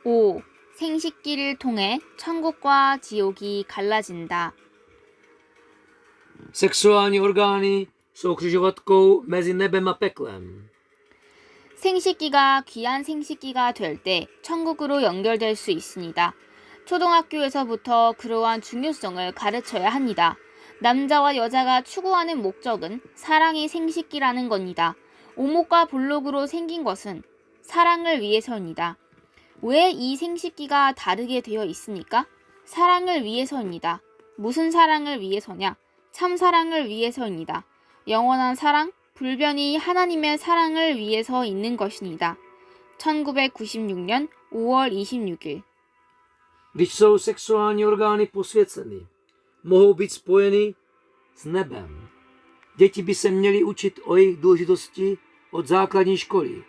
5. 생식기를 통해 천국과 지옥이 갈라진다. Sexuální orgány jsou křižovatkou mezi nebem a peklem. 생식기가 귀한 생식기가 될 때 천국으로 연결될 수 있습니다. 초등학교에서부터 그러한 중요성을 가르쳐야 합니다. 남자와 여자가 추구하는 목적은 사랑의 생식기라는 겁니다. 오목과 볼록으로 생긴 것은 사랑을 위해서입니다. 왜 이 생식기가 다르게 되어 있습니까? 사랑을 위해서입니다. 무슨 사랑을 위해서냐? 참사랑을 위해서입니다. 영원한 사랑, 불변이 하나님의 사랑을 위해서 있는 것입니다. 1996년 5월 26일. Když jsou sexuální orgány posvěceny, mohou být spojeny s nebem. Děti by se měly učit o jejich důležitosti od základní školy.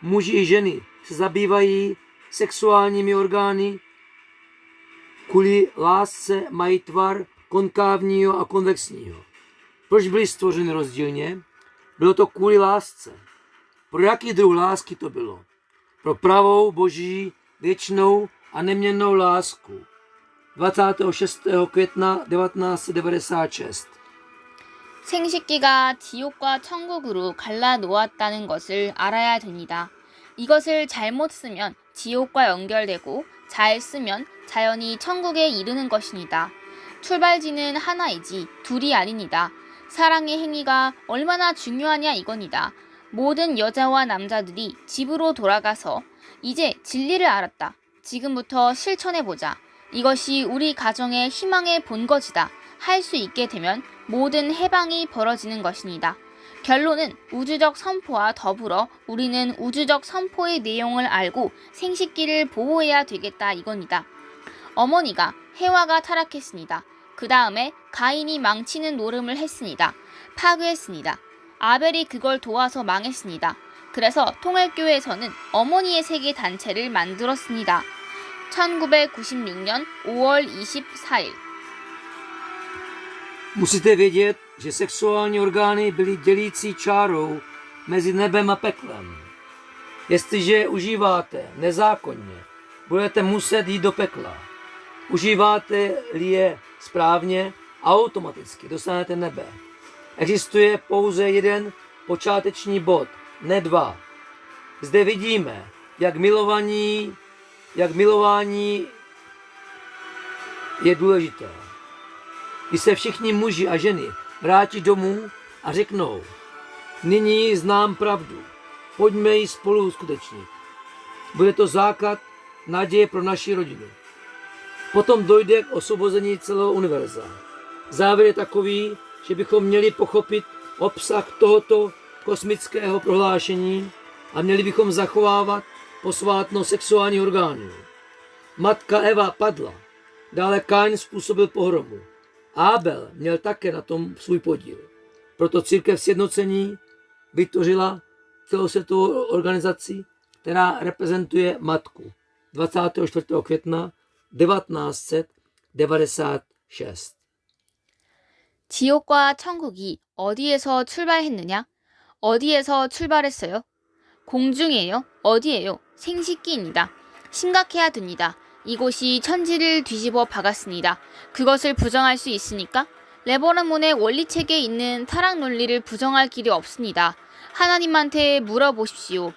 Muži i ženy se zabývají sexuálními orgány, kvůli lásce mají tvar konkávního a konvexního. Proč byly stvořeny rozdílně? Bylo to kvůli lásce. Pro jaký druh lásky to bylo? Pro pravou, boží, věčnou a neměnnou lásku. 26. května 1996. 생식기가 지옥과 천국으로 갈라 놓았다는 것을 알아야 됩니다. 이것을 잘못 쓰면 지옥과 연결되고 잘 쓰면 자연히 천국에 이르는 것입니다. 출발지는 하나이지 둘이 아닙니다. 사랑의 행위가 얼마나 중요하냐 이겁니다. 모든 여자와 남자들이 집으로 돌아가서 이제 진리를 알았다. 지금부터 실천해보자. 이것이 우리 가정의 희망의 본거지다. 할 수 있게 되면 모든 해방이 벌어지는 것입니다. 결론은 우주적 선포와 더불어 우리는 우주적 선포의 내용을 알고 생식기를 보호해야 되겠다 이겁니다. 어머니가 해와가 타락했습니다. 그 다음에 가인이 망치는 노름을 했습니다. 파괴했습니다. 아벨이 그걸 도와서 망했습니다. 그래서 통일교회에서는 어머니의 세계 단체를 만들었습니다. 1996년 5월 24일. Musíte vědět, že sexuální orgány byly dělící čárou mezi nebem a peklem. Jestliže je užíváte nezákonně, budete muset jít do pekla. Užíváte-li je správně, automaticky dostanete nebe. Existuje pouze jeden počáteční bod, ne dva. Zde vidíme, jak milování je důležité. Když se všichni muži a ženy vrátí domů a řeknou, nyní znám pravdu, pojďme ji spolu uskutečnit. Bude to základ naděje pro naši rodinu. Potom dojde k osvobození celého univerza. Závěr je takový, že bychom měli pochopit obsah tohoto kosmického prohlášení a měli bychom zachovávat posvátnost sexuálních orgánů. Matka Eva padla, dále Kain způsobil pohromu. Abel měl také na tom svůj podíl. Proto církev sjednocení vytvořila celosvětovou organizaci, která reprezentuje matku. 24. května 1996. 지옥과 천국이 어디에서 출발했느냐? 어디에서 출발했어요? 공중이에요? 어디에요? 생식기입니다. 심각해야 됩니다. 이곳이 천지를 뒤집어 박았습니다. 그것을 부정할 수 있습니까? 레버런문의 원리책에 있는 타락 논리를 부정할 길이 없습니다. 하나님한테 물어보십시오.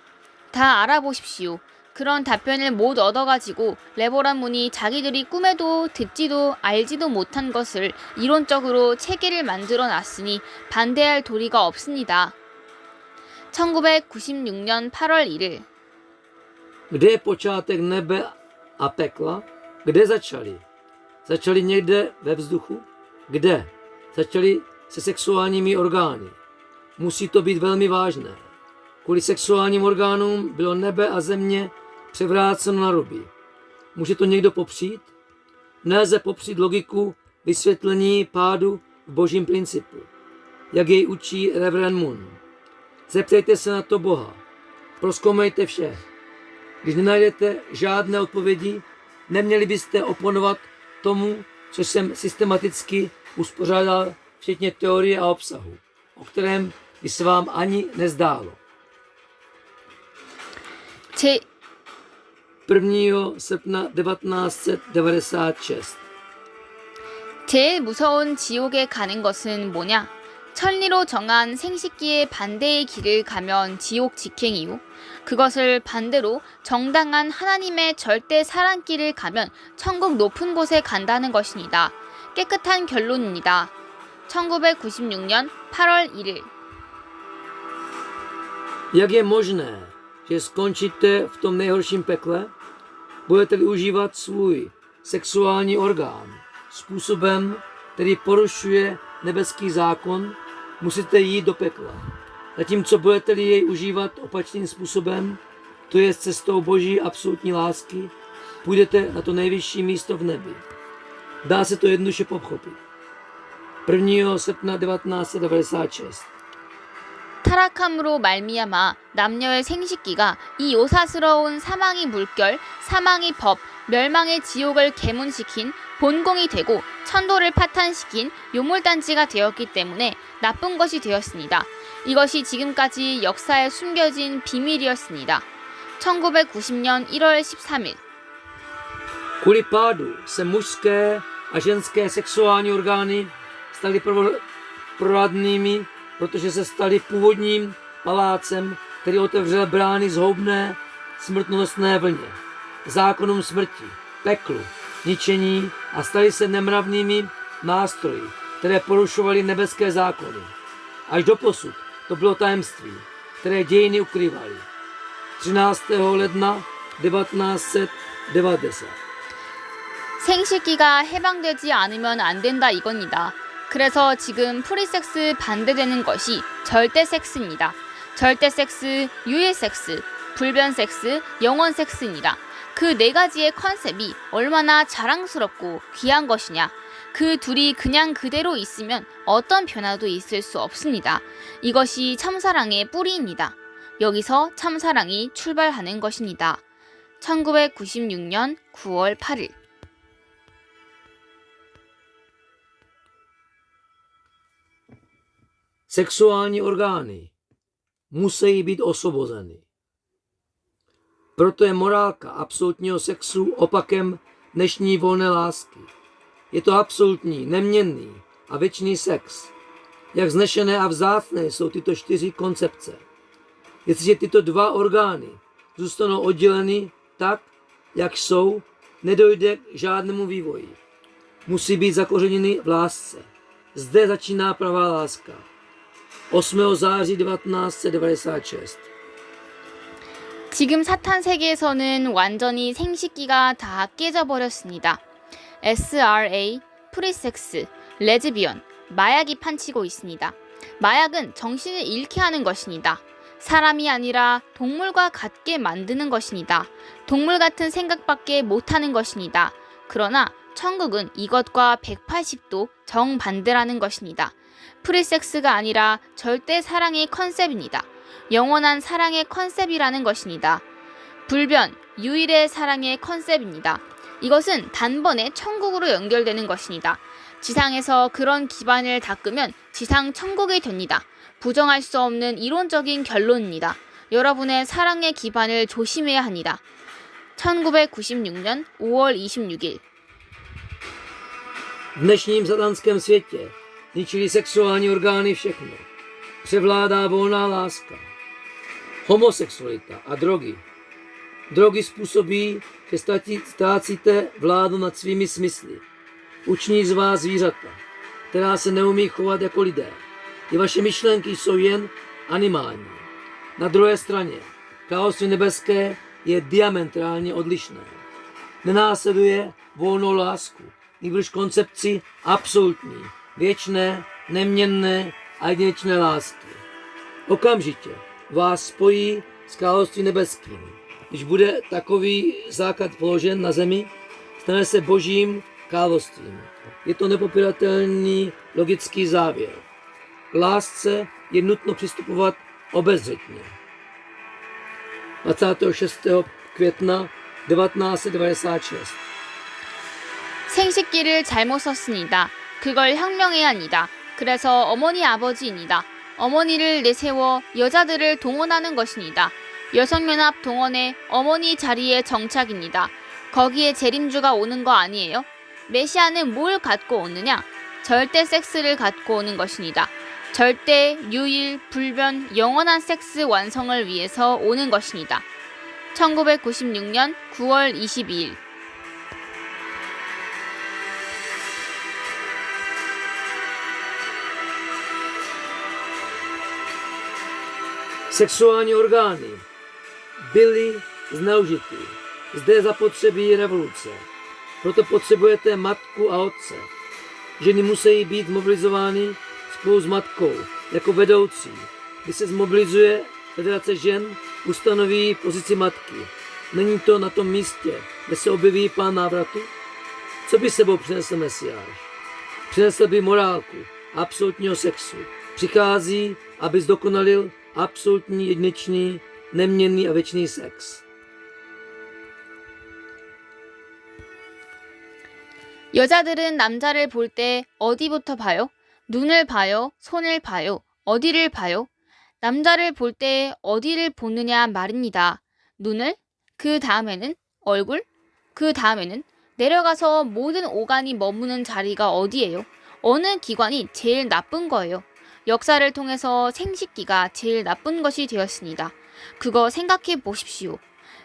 다 알아보십시오. 그런 답변을 못 얻어가지고 레버런문이 자기들이 꿈에도 듣지도 알지도 못한 것을 이론적으로 체계를 만들어 놨으니 반대할 도리가 없습니다. 1996년 8월 1일. Kde je počátek nebe a pekla? Kde začali? Začali někde ve vzduchu? Kde? Začali se sexuálními orgány. Musí to být velmi vážné. Kvůli sexuálním orgánům bylo nebe a země převráceno na ruby. Může to někdo popřít? Nelze popřít logiku vysvětlení pádu v božím principu, jak jej učí Reverend Moon. Zeptejte se na to Boha. Prozkoumejte vše. Když nenajdete žádné odpovědi, neměli byste oponovat tomu, co jsem systematicky uspořádal, včetně teorie a obsahu, o kterém by se vám ani nezdálo. 1. srpna 1996. 제일 무서운 지옥에 가는 것은 뭐냐? 천리로 정한 생식기의 반대의 길을 가면 지옥 직행 이후 그것을 반대로 정당한 하나님의 절대 사랑길을 가면 천국 높은 곳에 간다는 것입니다. 깨끗한 결론입니다. 1996년 8월 1일. Jak je možné, že skončíte v tom nejhorším pekle? Budete-li užívat svůj sexuální orgán způsobem, který porušuje nebeský zákon, musíte jít do pekla. Zatímco budete-li jej užívat opačným způsobem, to je cestou Boží absolutní lásky, půjdete na to nejvyšší místo v nebi. Dá se to jednoduše pochopit. 1. srpna 1996. 타락함으로 말미암아 남녀의 생식기가 이 요사스러운 사망의 물결, 사망의 법, 멸망의 지옥을 계문시킨 본공이 되고 천도를 파탄시킨 요물단지가 되었기 때문에 나쁜 것이 되었습니다. 이것이 지금까지 역사에 숨겨진 비밀이었습니다. 1990년 1월 13일. Kvůli pádu se mužské a ženské sexuální orgány staly proradnými, protože se staly původním palácem, který otevřel brány zhoubné smrtonosné vlně, zákonům smrti, peklu, ničení a staly se nemravnými nástroji, které porušovaly nebeské zákony. Až doposud to bylo tajemství, které dějiny ukrývaly. 13. ledna 1990. 생식기가 해방되지 않으면 안 된다 이겁니다. 그래서 지금 프리섹스 반대되는 것이 절대 섹스입니다. 절대 섹스, 유일 섹스, 불변 섹스, 영원 섹스입니다. 그 네 가지의 컨셉이 얼마나 자랑스럽고 귀한 것이냐. 그 둘이 그냥 그대로 있으면 어떤 변화도 있을 수 없습니다. 이것이 참사랑의 뿌리입니다. 여기서 참사랑이 출발하는 것입니다. 1996년 9월 8일. Sexuální orgány musí být osvobozeny. Proto je morálka absolutního sexu opakem dnešní volné lásky. Je to absolutní, neměnný a věčný sex. Jak vznešené a vzácné jsou tyto 4 koncepce. Jestliže tyto 2 orgány zůstanou odděleny tak, jak jsou, nedojde k žádnému vývoji. Musí být zakořeněny v lásce. Zde začíná pravá láska. 8. září 1996. 지금 사탄 세계에서는 완전히 생식기가 다 깨져버렸습니다. SRA, 프리섹스, 레즈비언, 마약이 판치고 있습니다. 마약은 정신을 잃게 하는 것입니다. 사람이 아니라 동물과 같게 만드는 것입니다. 동물 같은 생각밖에 못하는 것입니다. 그러나 천국은 이것과 180도 정반대라는 것입니다. 프리섹스가 아니라 절대 사랑의 컨셉입니다. 영원한 사랑의 컨셉이라는 것입니다. 불변, 유일의 사랑의 컨셉입니다. 이것은 단번에 천국으로 연결되는 것입니다. 지상에서 그런 기반을 닦으면 지상 천국이 됩니다. 부정할 수 없는 이론적인 결론입니다. 여러분의 사랑의 기반을 조심해야 합니다. 1996년 5월 26일. V dnešním satanském světě ničili sexuální orgány všechno. Převládá volná láska, homosexualita a drogy. Drogy způsobí, že ztrácíte vládu nad svými smysly. Učiní z vás zvířata, která se neumí chovat jako lidé. I vaše myšlenky jsou jen animální. Na druhé straně, království nebeské je diametrálně odlišné. Nenásleduje volnou lásku, nýbrž koncepci absolutní, věčné, neměnné a jedinečné lásky. Okamžitě vás spojí s královstvím nebeským. Když bude takový základ položen na zemi, stane se božím královstvím. Je to nepopiratelný logický závěr. K lásce je nutno přistupovat obezřetně. 26. května 1996. 생식기를 잘못 썼습니다. 그걸 혁명해야 합니다. 그래서 어머니 아버지입니다. 어머니를 내세워 여자들을 동원하는 것입니다. 여성연합 동원의 어머니 자리에 정착입니다. 거기에 재림주가 오는 거 아니에요? 메시아는 뭘 갖고 오느냐? 절대 섹스를 갖고 오는 것입니다. 절대, 유일, 불변, 영원한 섹스 완성을 위해서 오는 것입니다. 1996년 9월 22일 Sexuální orgány byly zneužity. Zde je zapotřebí revoluce. Proto potřebujete matku a otce. Ženy musí být mobilizovány spolu s matkou jako vedoucí. Když se zmobilizuje Federace žen, ustanoví pozici matky. Není to na tom místě, kde se objeví plán návratu? Co by sebou přinesl Mesiáš? Přinesl by morálku absolutního sexu. Přichází, aby zdokonalil absolutní, jedinečný, neměnný a věčný sex. 여자들은 남자를 볼 때 어디부터 봐요? 눈을 봐요? 손을 봐요? 어디를 봐요? 남자를 볼 때 어디를 보느냐 말입니다. 눈을? 그 다음에는 얼굴? 그 다음에는 내려가서 모든 오간이 머무는 자리가 어디예요? 어느 기관이 제일 나쁜 거예요? 역사를 통해서 생식기가 제일 나쁜 것이 되었습니다. 그거 생각해 보십시오.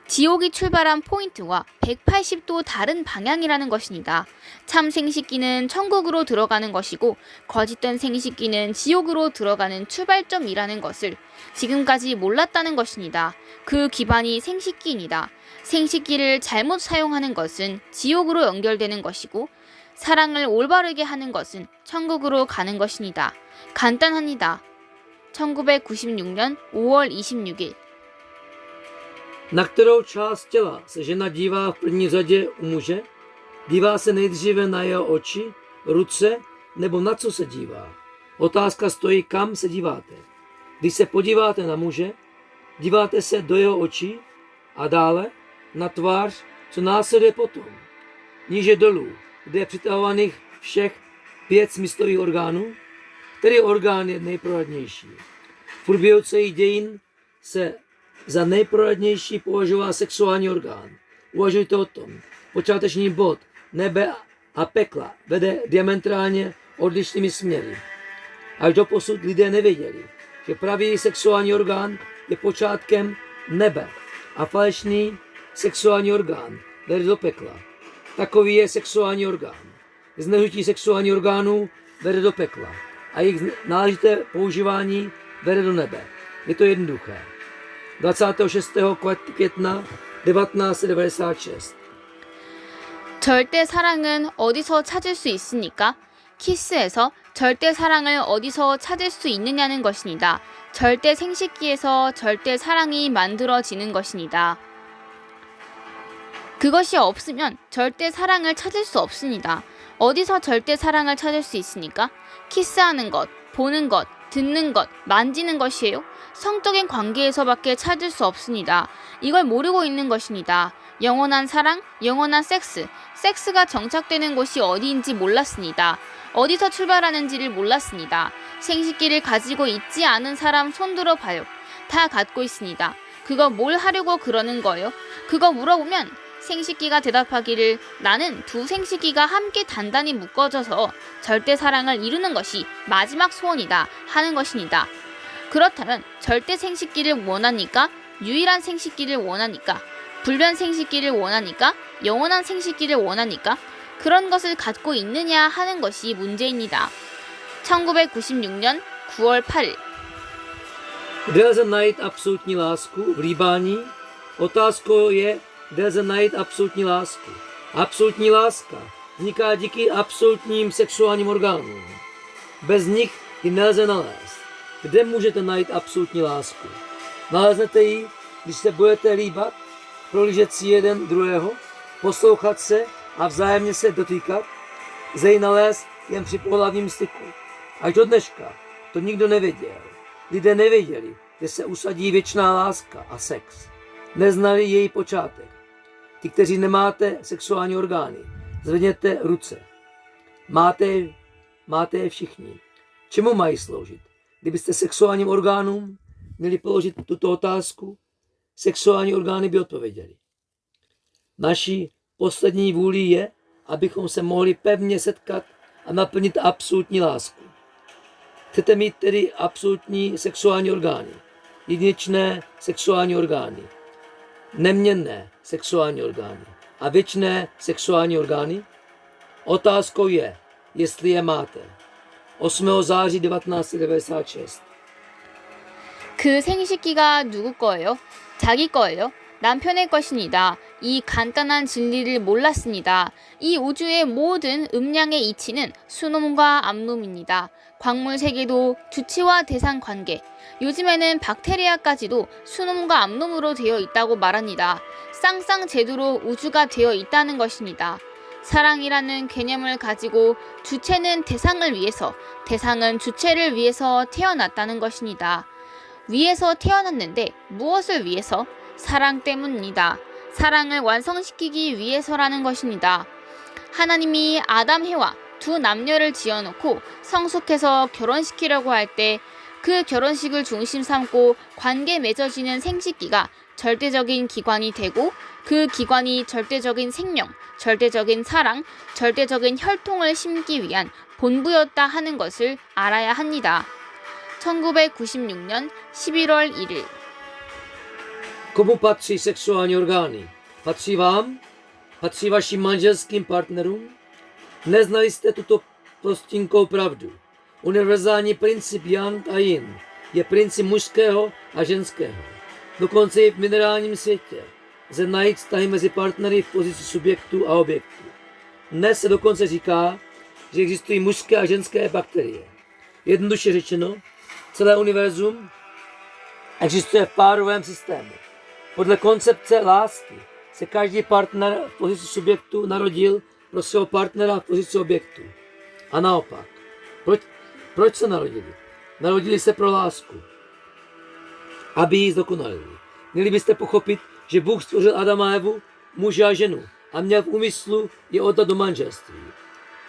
지옥이 출발한 포인트와 180도 다른 방향이라는 것입니다. 참 생식기는 천국으로 들어가는 것이고 거짓된 생식기는 지옥으로 들어가는 출발점이라는 것을 지금까지 몰랐다는 것입니다. 그 기반이 생식기입니다. 생식기를 잘못 사용하는 것은 지옥으로 연결되는 것이고 사랑을 올바르게 하는 것은 천국으로 가는 것입니다. 간단합니다. 1996년 5월 26일 Na kterou část těla se žena dívá v první řadě u muže? Dívá se nejdříve na jeho oči, ruce, nebo na co se dívá? Otázka stojí, kam se díváte. Když se podíváte na muže, díváte se do jeho očí a dále na tvář, co následuje potom. Níže dolů, kde je přitahovaných všech 5 smyslových orgánů, který orgán je nejproradnější. V průběhu celých dějin se za nejproradnější považoval sexuální orgán. Uvažujte o tom. Počáteční bod nebe a pekla vede diametrálně odlišnými směry. Až doposud lidé nevěděli, že pravý sexuální orgán je počátkem nebe a falešný sexuální orgán vede do pekla. Takový je sexuální orgán. Zneužití sexuálních orgánů vede do pekla a jejich náležité používání vede do nebe. Je to jednoduché. 26. května 1996. 절대 사랑은 어디서 찾을 수 있습니까? 키스에서 절대 사랑을 어디서 찾을 수 있느냐는 것입니다. 절대 생식기에서 절대 사랑이 만들어지는 것입니다. 그것이 없으면 절대 사랑을 찾을 수 없습니다. 어디서 절대 사랑을 찾을 수 있습니까? 키스하는 것, 보는 것, 듣는 것, 만지는 것이에요? 성적인 관계에서밖에 찾을 수 없습니다. 이걸 모르고 있는 것입니다. 영원한 사랑, 영원한 섹스, 섹스가 정착되는 곳이 어디인지 몰랐습니다. 어디서 출발하는지를 몰랐습니다. 생식기를 가지고 있지 않은 사람 손들어 봐요. 다 갖고 있습니다. 그거 뭘 하려고 그러는 거예요? 그거 물어보면 생식기가 대답하기를 나는 두 생식기가 함께 단단히 묶어져서 절대 사랑을 이루는 것이 마지막 소원이다 하는 것입니다. 그렇다면 절대 생식기를 원하니까 유일한 생식기를 원하니까 불변 생식기를 원하니까 영원한 생식기를 원하니까 그런 것을 갖고 있느냐 하는 것이 문제입니다. 1996년 9월 8일 Kde lze najít absolutní lásku v líbání? Otázkou je, kde lze najít absolutní lásku. Absolutní láska vzniká díky absolutním sexuálním orgánům. Bez nich ji nelze nalézt. Kde můžete najít absolutní lásku? Naleznete ji, když se budete líbat, prohlížet si jeden druhého, poslouchat se a vzájemně se dotýkat, lze ji nalézt jen při pohlavním styku. Až do dneška to nikdo nevěděl. Lidé nevěděli, kde se usadí věčná láska a sex. Neznali její počátek. Ti, kteří nemáte sexuální orgány, zvedněte ruce. Máte je všichni. Čemu mají sloužit? Kdybyste sexuálním orgánům měli položit tuto otázku, sexuální orgány by odpověděly. Naší poslední vůli je, abychom se mohli pevně setkat a naplnit absolutní lásku. Chcete mít tedy absolutní sexuální orgány, jedinečné sexuální orgány, neměnné sexuální orgány a věčné sexuální orgány? Otázkou je, jestli je máte. 8. září 1996. 그 생식기가 누구 거예요? 자기 거예요? 남편의 것입니다. 이 간단한 진리를 몰랐습니다. 이 우주의 모든 음량의 이치는 수놈과 암놈입니다. 광물 세계도 주체와 대상 관계, 요즘에는 박테리아까지도 수놈과 암놈으로 되어 있다고 말합니다. 쌍쌍제도로 우주가 되어 있다는 것입니다. 사랑이라는 개념을 가지고 주체는 대상을 위해서, 대상은 주체를 위해서 태어났다는 것입니다. 위해서 태어났는데 무엇을 위해서? 사랑 때문입니다. 사랑을 완성시키기 위해서라는 것입니다. 하나님이 아담, 해와 두 남녀를 지어놓고 성숙해서 결혼시키려고 할 때 그 결혼식을 중심 삼고 관계 맺어지는 생식기가 절대적인 기관이 되고 그 기관이 절대적인 생명, 절대적인 사랑, 절대적인 혈통을 심기 위한 본부였다 하는 것을 알아야 합니다. 1996년 11월 1일. Komu patří sexuální orgány? Patří vám? Patří vašim manželským partnerům? Neznali jste tuto prostinkou pravdu. Univerzální princip Yang a Yin je princip mužského a ženského. Dokonce i v minerálním světě lze najít vztahy mezi partnery v pozici subjektu a objektu. Dnes se dokonce říká, že existují mužské a ženské bakterie. Jednoduše řečeno, celé univerzum existuje v párovém systému. Podle koncepce lásky se každý partner v pozici subjektu narodil pro svého partnera v pozici objektu. A naopak. Proč se narodili? Narodili se pro lásku, aby ji zdokonalili. Měli byste pochopit, že Bůh stvořil Adama a Evu, muže a ženu, a měl v úmyslu je oddat do manželství.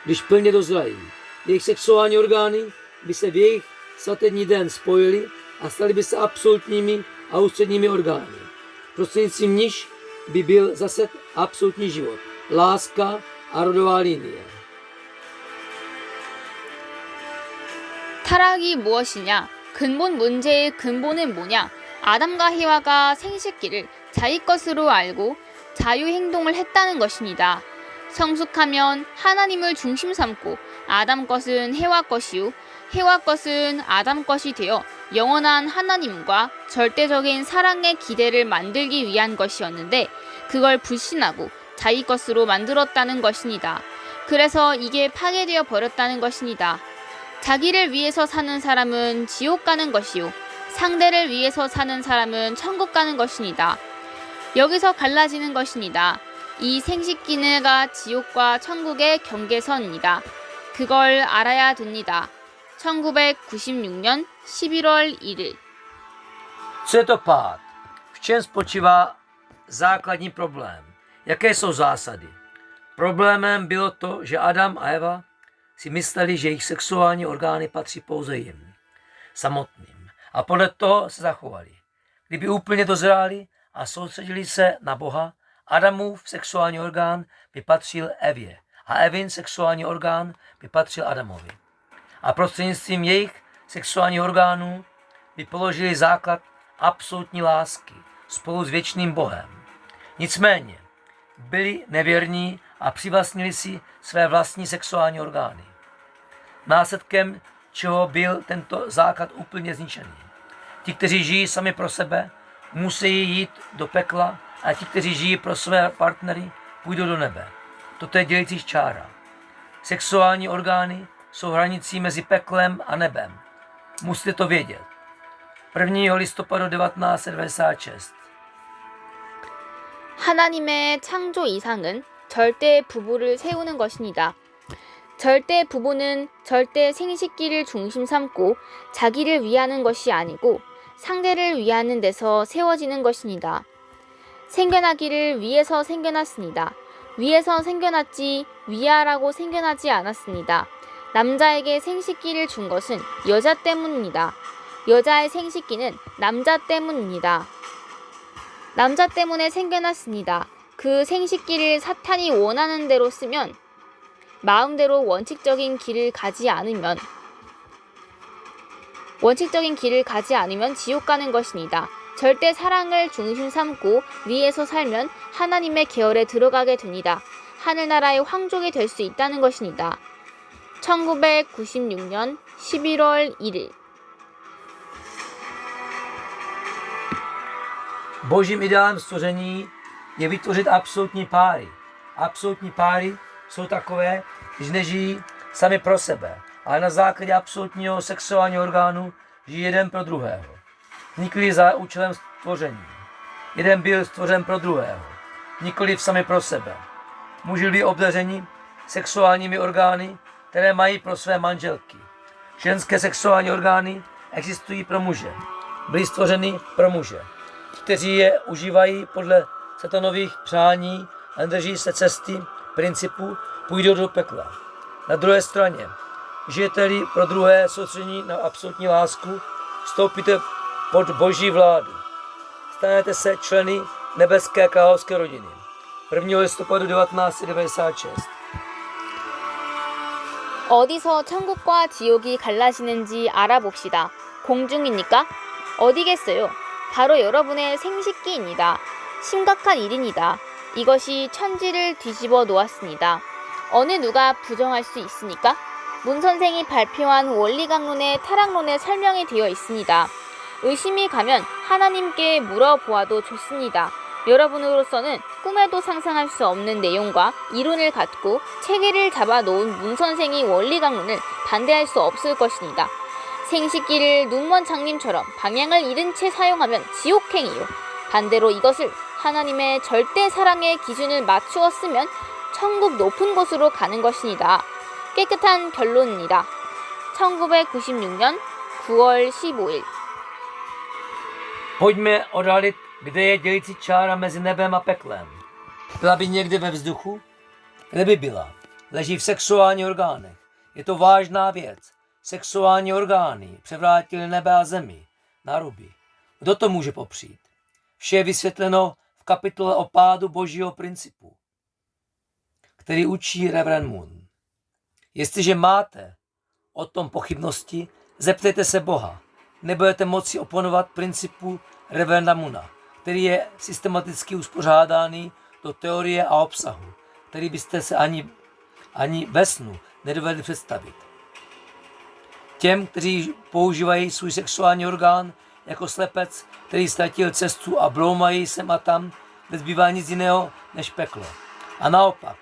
Když plně dozrají, jejich sexuální orgány by se v jejich svatební den spojily a staly by se absolutními a ústředními orgány. Prostřednictvím níž by byl zase absolutní život, láska a rodová linie. 타락이 무엇이냐? 근본 문제의 근본은 뭐냐? 아담과 해와가 생식기를 자기 것으로 알고 자유행동을 했다는 것입니다. 성숙하면 하나님을 중심 삼고 아담 것은 해와 것이요 해와 것은 아담 것이 되어 영원한 하나님과 절대적인 사랑의 기대를 만들기 위한 것이었는데 그걸 불신하고 자기 것으로 만들었다는 것입니다. 그래서 이게 파괴되어 버렸다는 것입니다. 자기를 위해서 사는 사람은 지옥 가는 것이요 상대를 위해서 사는 사람은 천국 가는 것입니다. 여기서 갈라지는 것입니다. 이 생식기가 지옥과 천국의 경계선입니다. 그걸 알아야 됩니다. 1996년 11월 1일. Co je to pád? V čem spočívá základní problém? Jaké jsou zásady? Problémem bylo to, že Adam a Eva si mysleli, že jejich sexuální orgány patří pouze jim samotným. A podle toho se zachovali. Kdyby úplně dozráli a soustředili se na Boha, Adamův sexuální orgán by patřil Evě a Evin sexuální orgán by patřil Adamovi. A prostřednictvím jejich sexuálních orgánů by položili základ absolutní lásky spolu s věčným Bohem. Nicméně byli nevěrní a přivlastnili si své vlastní sexuální orgány. Následkem čeho byl tento základ úplně zničený. Ti, kteří žijí sami pro sebe, musí jít do pekla a ti, kteří žijí pro své partnery, půjdou do nebe. Toto je dělící čára. Sexuální orgány jsou hranicí mezi peklem a nebem. Musíte to vědět. 1. listopadu 1996. 하나님의 창조 이상은 절대 부부를 세우는 것입니다. 절대 부부는 절대 생식기를 중심 삼고 자기를 위하는 것이 아니고 상대를 위하는 데서 세워지는 것입니다. 생겨나기를 위해서 생겨났습니다. 위해서 생겨났지 위하라고 생겨나지 않았습니다. 남자에게 생식기를 준 것은 여자 때문입니다. 여자의 생식기는 남자 때문입니다. 남자 때문에 생겨났습니다. 그 생식기를 사탄이 원하는 대로 쓰면, 마음대로 원칙적인 길을 가지 않으면 지옥 가는 것입니다. 절대 사랑을 중심 삼고 위에서 살면 하나님의 계열에 들어가게 됩니다. 하늘나라의 황족이 될 수 있다는 것입니다. 1996년 11월 1일. Božím ideálem stvoření je vytvořit absolutní páry. Absolutní páry jsou takové, že nežijí sami pro sebe, ale na základě absolutního sexuálního orgánu žijí jeden pro druhého. Nikoli za účelem stvoření. Jeden byl stvořen pro druhého, nikoli sami pro sebe. Muži byli obdařeni sexuálními orgány, které mají pro své manželky. Ženské sexuální orgány existují pro muže. Byly stvořeny pro muže. Kteří je užívají podle satanových přání a nedrží se cesty, principů, půjdou do pekla. Na druhé straně, žijete-li pro druhé soustředění na absolutní lásku, vstoupíte pod Boží vládu. Stanete se členy nebeské královské rodiny. 1. listopadu 1996. 어디서 천국과 지옥이 갈라지는지 알아봅시다. 공중입니까? 어디겠어요? 바로 여러분의 생식기입니다. 심각한 일입니다. 이것이 천지를 뒤집어 놓았습니다. 어느 누가 부정할 수 있습니까? 문 선생이 발표한 원리강론의 타락론에 설명이 되어 있습니다. 의심이 가면 하나님께 물어보아도 좋습니다. 여러분으로서는 꿈에도 상상할 수 없는 내용과 이론을 갖고 체계를 잡아 놓은 문 선생의 원리강론을 반대할 수 없을 것입니다. 생식기를 눈먼 장님처럼 방향을 잃은 채 사용하면 지옥행이요. 반대로 이것을 하나님의 절대 사랑의 기준을 맞추어 쓰면 천국 높은 곳으로 가는 것입니다. 깨끗한 결론입니다. 1996년 9월 15일. Pojďme odhalit, kde je dělící čára mezi nebem a peklem. Byla by někde ve vzduchu? Kde by byla? Leží v sexuálních orgánech. Je to vážná věc. Sexuální orgány převrátily nebe a zemi na ruby. Kdo to může popřít? Vše je vysvětleno v kapitole o pádu Božího principu, který učí Reverend Moon. Jestliže máte o tom pochybnosti, zeptejte se Boha. Nebudete moci oponovat principu Reverenda Moona, který je systematicky uspořádaný do teorie a obsahu, který byste se ani ve snu nedovedli představit. Těm, kteří používají svůj sexuální orgán jako slepec, který ztratil cestu a bloumají sem a tam, nezbývá nic jiného než peklo. A naopak,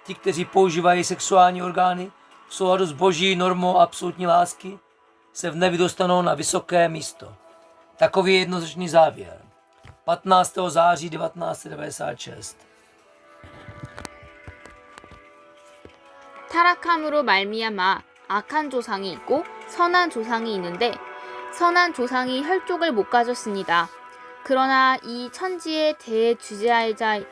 ti, kteří používají sexuální orgány v souladu s Boží normou absolutní lásky, se v nebi dostanou na vysoké místo. Takový je jednoznačný závěr. 15. září 1996. 타락함으로 말미암아 악한 조상이 있고 선한 조상이 있는데 선한 조상이 혈족을 못 가졌습니다. 그러나 이 천지의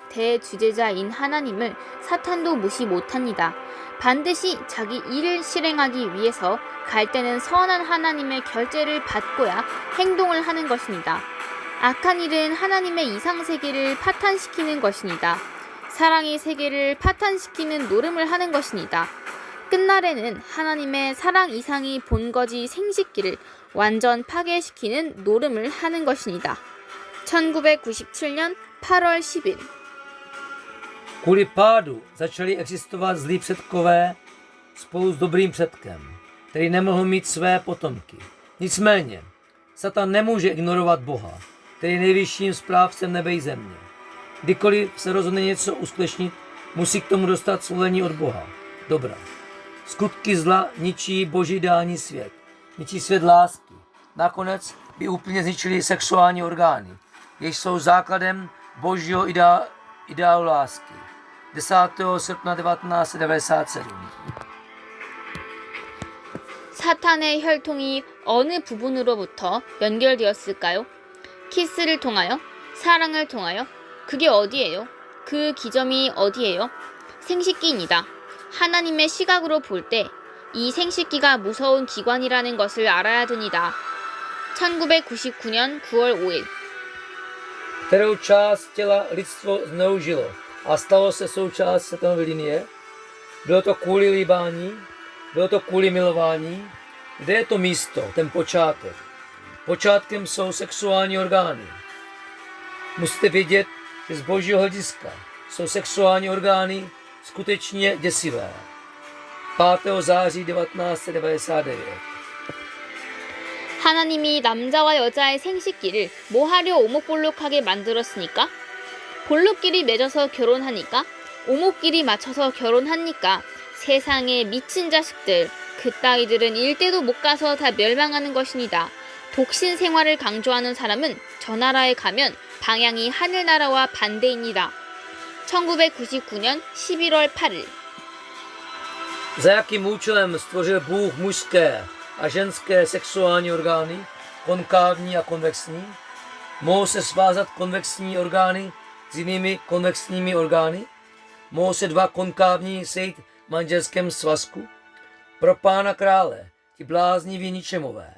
대주제자인 하나님을 사탄도 무시 못합니다. 반드시 자기 일을 실행하기 위해서 갈 때는 선한 하나님의 결제를 받고야 행동을 하는 것입니다. 악한 일은 하나님의 이상세계를 파탄시키는 것입니다. 사랑의 세계를 파탄시키는 노름을 하는 것입니다. 끝날에는 하나님의 사랑 이상이 본거지 생식기를 완전 파괴시키는 노름을 하는 것입니다. 1997년 8월 10일. Kvůli pádu začali existovat zlí předkové spolu s dobrým předkem, který nemohl mít své potomky. Nicméně, Satan nemůže ignorovat Boha, který je nejvyšším správcem nebe i země. Kdykoliv se rozhodne něco uskutečnit, musí k tomu dostat svolení od Boha. Dobrá. Skutky zla ničí Boží ideální svět, ničí svět lásky. Nakonec by úplně zničili sexuální orgány, jež jsou základem Božího ideálu lásky. 10. srpna 1997. 사탄의 혈통이 어느 부분으로부터 연결되었을까요? 키스를 통하여? 사랑을 통하여? 그게 어디예요? 그 기점이 어디예요? 생식기입니다. 하나님의 시각으로 볼 때 이 생식기가 무서운 기관이라는 것을 알아야 됩니다. 1999년 9월 5일. kterou část těla lidstvo zneužilo a stalo se součást světelné linie. Bylo to kvůli líbání, bylo to kvůli milování. Kde je to místo, ten počátek? Počátkem jsou sexuální orgány. Musíte vědět, že z božího hlediska jsou sexuální orgány skutečně děsivé. 5. září 1999. 하나님이 남자와 여자의 생식기를 뭐 하려 오목볼록하게 만들었습니까? 볼록끼리 맺어서 결혼하니까? 오목끼리 맞춰서 결혼하니까? 세상에 미친 자식들, 그 따위들은 일대도 못 가서 다 멸망하는 것입니다. 독신 생활을 강조하는 사람은 저 나라에 가면 방향이 하늘나라와 반대입니다. 1999년 11월 8일. Za jakým účelem stvořil Bůh mužské a ženské sexuální orgány, konkávní a konvexní? Mohou se svázat konvexní orgány s jinými konvexními orgány? Mohou se dva konkávní sejít v manželském svazku? Pro Pána krále, ti blázniví ničemové,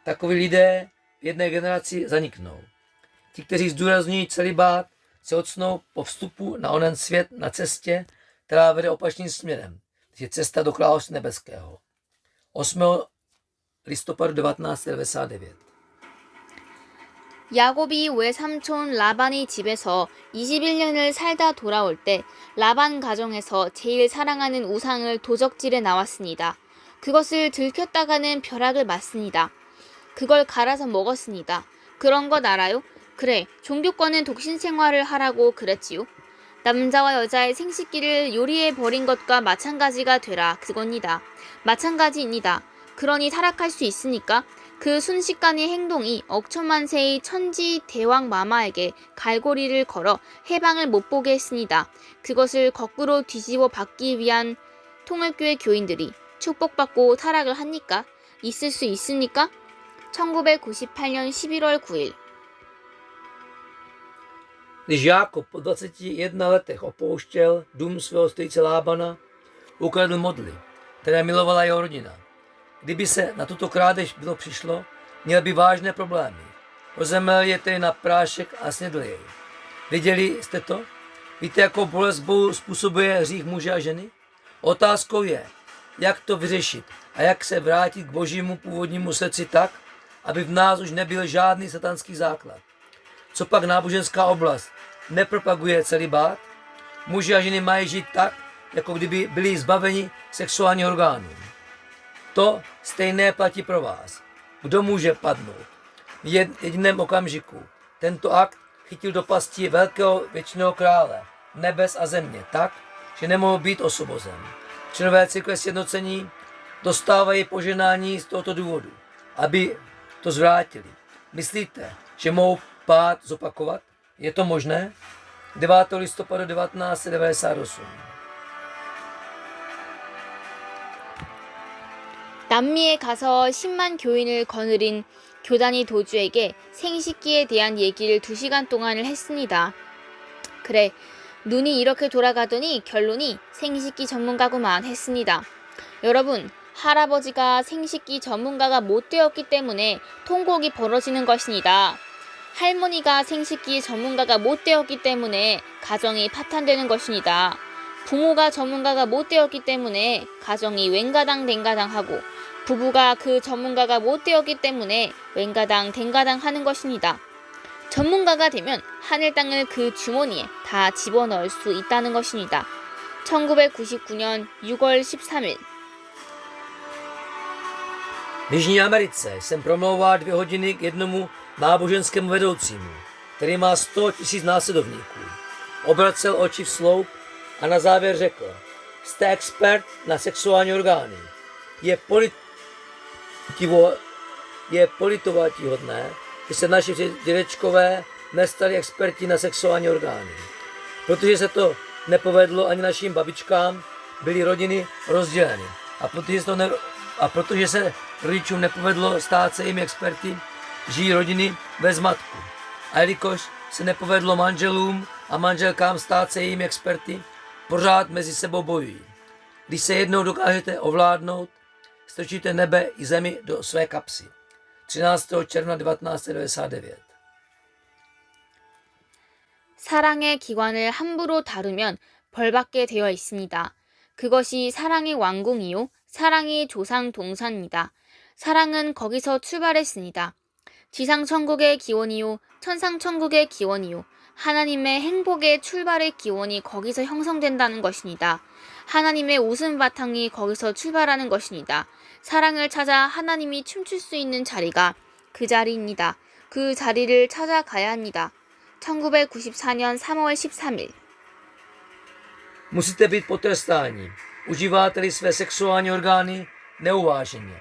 takoví lidé v jedné generaci zaniknou. Ti, kteří zdůrazňují celibát, se ocnou po vstupu na onen svět na cestě, která vede opačným směrem. Je cesta do království nebeského. 8. listopadu 1999. 야곱이 외삼촌 라반의 집에서 21년을 살다 돌아올 때 라반 가정에서 제일 사랑하는 우상을 도적질해 나왔습니다. 그것을 들켰다가는 벼락을 맞습니다. 그걸 갈아서 먹었습니다. 그런 것 알아요? 그래, 종교권은 독신 생활을 하라고 그랬지요. 남자와 여자의 생식기를 요리해 버린 것과 마찬가지가 되라 그겁니다. 마찬가지입니다. 그러니 타락할 수 있으니까 그 순식간의 행동이 억천만세의 천지 대왕 마마에게 갈고리를 걸어 해방을 못 보게 했습니다. 그것을 거꾸로 뒤집어 받기 위한 통일교회 교인들이 축복받고 타락을 합니까? 있을 수 있습니까? 1998년 11월 9일. Když Jákob po 21 letech opouštěl dům svého strýce Lábana, ukradl modly, které milovala jeho rodina. Kdyby se na tuto krádež bylo přišlo, měl by vážné problémy. Rozemel je tedy na prášek a snědl jej. Viděli jste to? Víte, jakou bolest Bohu způsobuje hřích muže a ženy? Otázkou je, jak to vyřešit a jak se vrátit k božímu původnímu srdci tak, aby v nás už nebyl žádný satanský základ. Co pak náboženská oblast nepropaguje celibát? Muži a ženy mají žít tak, jako kdyby byli zbaveni sexuálních orgánů. To stejné platí pro vás. Kdo může padnout? V jediném okamžiku. Tento akt chytil do pasti velkého věčného krále, nebes a země, tak, že nemohl být osvobozen. Členové církve sjednocení dostávají poženání z tohoto důvodu, aby to zvrátili. Myslíte, že mohou pád zopakovat? Je to možné? 9. listopadu 1998. 남미에 가서 10만 교인을 거느린 교단이 도주에게 생식기에 대한 얘기를 2시간 동안을 했습니다. 그래, 눈이 이렇게 돌아가더니 결론이 생식기 전문가구만 했습니다. 여러분, 할아버지가 생식기 전문가가 못 되었기 때문에 통곡이 벌어지는 것입니다. 할머니가 생식기 전문가가 못 되었기 때문에 가정이 파탄되는 것입니다. 부모가 전문가가 못 되었기 때문에 가정이 웬가당 댕가당 하고 부부가 그 전문가가 못 되었기 때문에 웬가당 댕가당 하는 것입니다. 전문가가 되면 하늘 땅을 그 주머니에 다 집어넣을 수 있다는 것입니다. 1999년 6월 13일. V Jižní Americe jsem promlouval 2 hodiny k jednomu náboženskému vedoucímu, který má 100 000 následovníků. Obracel oči v sloup a na závěr řekl: jste expert na sexuální orgány. Je politovátíhodné, že se naši dědečkové nestali experti na sexuální orgány. Protože se to nepovedlo ani našim babičkám, byly rodiny rozděleny. A protože se rodičům nepovedlo stát se jimi experty, žijí rodiny bez matku. A jelikož se nepovedlo manželům a manželkám stát se jimi experty, pořád mezi sebou bojují. Když se jednou dokážete ovládnout, strčíte nebe i zemi do své kapsy. 13. června 1999. 사랑의 기관을 함부로 다루면 벌받게 되어 있습니다. 그것이 사랑의 완공이요. 사랑의 조상 동산입니다. 사랑은 거기서 출발했습니다. 지상천국의 기원이요. 천상천국의 기원이요. 하나님의 행복의 출발의 기원이 거기서 형성된다는 것입니다. 하나님의 웃음 바탕이 거기서 출발하는 것입니다. 사랑을 찾아 하나님이 춤출 수 있는 자리가 그 자리입니다. 그 자리를 찾아가야 합니다. 1994년 3월 13일. Musíte být potrestáni. Užíváte-li své sexuální orgány neuváženě.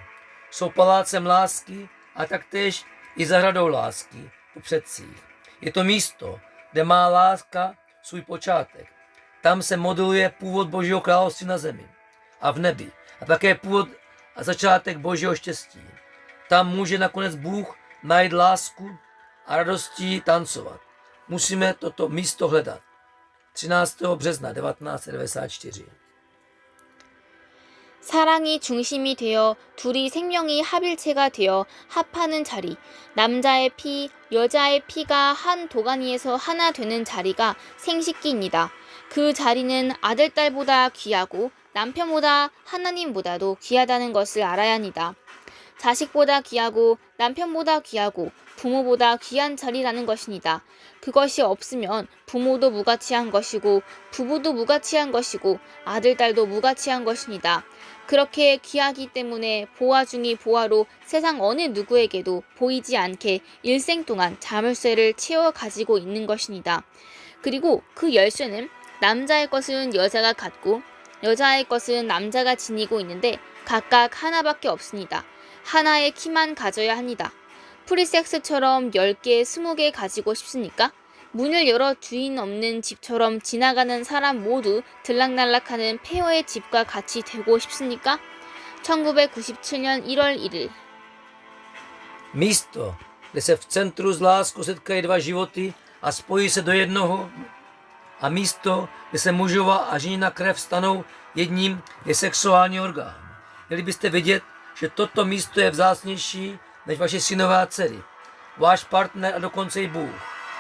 Jsou palácem lásky a taktéž i zahradou lásky po předcích. Je to místo, kde má láska svůj počátek. Tam se modeluje původ Božího království na zemi a v nebi a také původ a začátek Božího štěstí. Tam může nakonec Bůh najít lásku a radostí tancovat. Musíme toto místo hledat. 13. března 1994. 사랑이 중심이 되어 둘이 생명이 합일체가 되어 합하는 자리, 남자의 피, 여자의 피가 한 도가니에서 하나 되는 자리가 생식기입니다. 그 자리는 아들, 딸보다 귀하고 남편보다 하나님보다도 귀하다는 것을 알아야 합니다. 자식보다 귀하고 남편보다 귀하고 부모보다 귀한 자리라는 것입니다. 그것이 없으면 부모도 무가치한 것이고 부부도 무가치한 것이고 아들, 딸도 무가치한 것입니다. 그렇게 귀하기 때문에 보아 중의 보아로 세상 어느 누구에게도 보이지 않게 일생 동안 자물쇠를 채워 가지고 있는 것입니다. 그리고 그 열쇠는 남자의 것은 여자가 갖고 여자의 것은 남자가 지니고 있는데 각각 하나밖에 없습니다. 하나의 키만 가져야 합니다. 프리섹스처럼 10개, 20개 가지고 싶습니까? 문을 열어 주인 없는 집처럼 지나가는 사람 모두 들락날락하는 폐허의 집과 같이 되고 싶습니까? 1997년 1월 1일. Místo, kde se v centru z láskou setkají dva životy a spojí se do jednoho. A místo, kde se mužova a ženina krev stanou jedním, je sexuální orgán. Měli byste vědět, že toto místo je vzácnější než vaše synové a dcery, váš partner a dokonce i Bůh.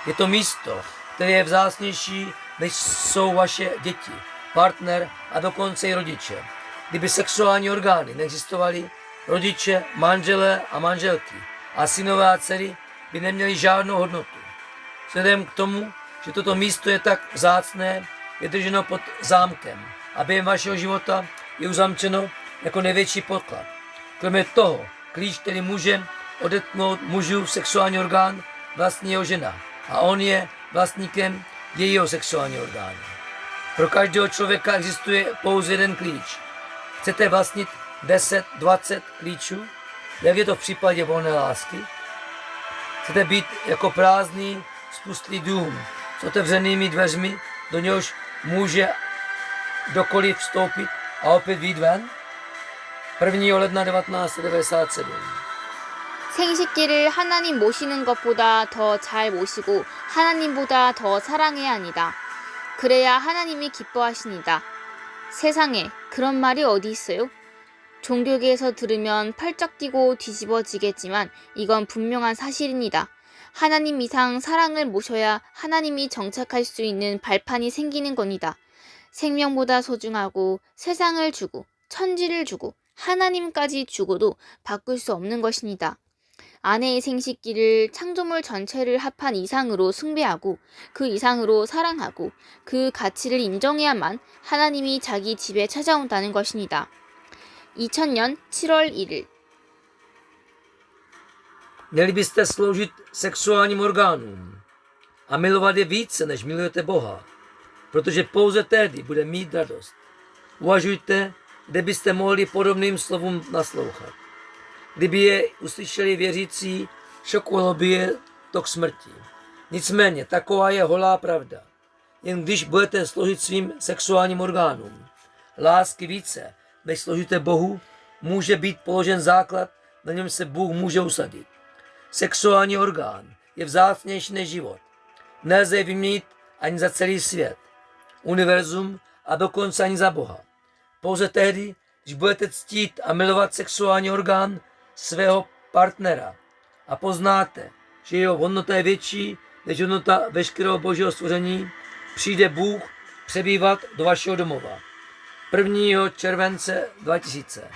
Je to místo, které je vzácnější než jsou vaše děti, partner a dokonce i rodiče. Kdyby sexuální orgány neexistovaly, rodiče, manželé a manželky a synové a dcery by neměli žádnou hodnotu. Vzhledem k tomu, že toto místo je tak vzácné, je drženo pod zámkem a během vašeho života je uzamčeno jako největší podklad. Kromě toho, klíč, který může odetknout mužův sexuální orgán, vlastní jeho žena a on je vlastníkem jejího sexuálního orgánu. Pro každého člověka existuje pouze jeden klíč. Chcete vlastnit 10, 20 klíčů? Jak je to v případě volné lásky? Chcete být jako prázdný, spustlý dům s otevřenými dveřmi, do něhož může kdokoliv vstoupit a opět vyjít ven? 1. ledna 1997. 생식기를 하나님 모시는 것보다 더 잘 모시고 하나님보다 더 사랑해야 합니다. 그래야 하나님이 기뻐하십니다. 세상에 그런 말이 어디 있어요? 종교계에서 들으면 펄쩍 뛰고 뒤집어지겠지만 이건 분명한 사실입니다. 하나님 이상 사랑을 모셔야 하나님이 정착할 수 있는 발판이 생기는 겁니다. 생명보다 소중하고 세상을 주고 천지를 주고 하나님까지 주고도 바꿀 수 없는 것입니다. 아내의 생식기를 창조물 전체를 합한 이상으로 숭배하고 그 이상으로 사랑하고 그 가치를 인정해야만 하나님이 자기 집에 찾아온다는 것입니다. 2000년 7월 1일. Měli byste sloužit sexuálním orgánům a milovat je více, než milujete Boha, protože pouze tehdy bude mít radost. Uvažujte, kde byste mohli podobným slovům naslouchat. Kdyby je uslyšeli věřící, šokovalo by je to k smrti. Nicméně, taková je holá pravda. Jen když budete sloužit svým sexuálním orgánům lásky více, než sloužíte Bohu, může být položen základ, na něm se Bůh může usadit. Sexuální orgán je vzácnější než život. Nelze je vyměnit ani za celý svět, univerzum a dokonce ani za Boha. Pouze tehdy, když budete ctít a milovat sexuální orgán svého partnera a poznáte, že jeho hodnota je větší než hodnota veškerého božího stvoření, přijde Bůh přebývat do vašeho domova. 1. července 2000.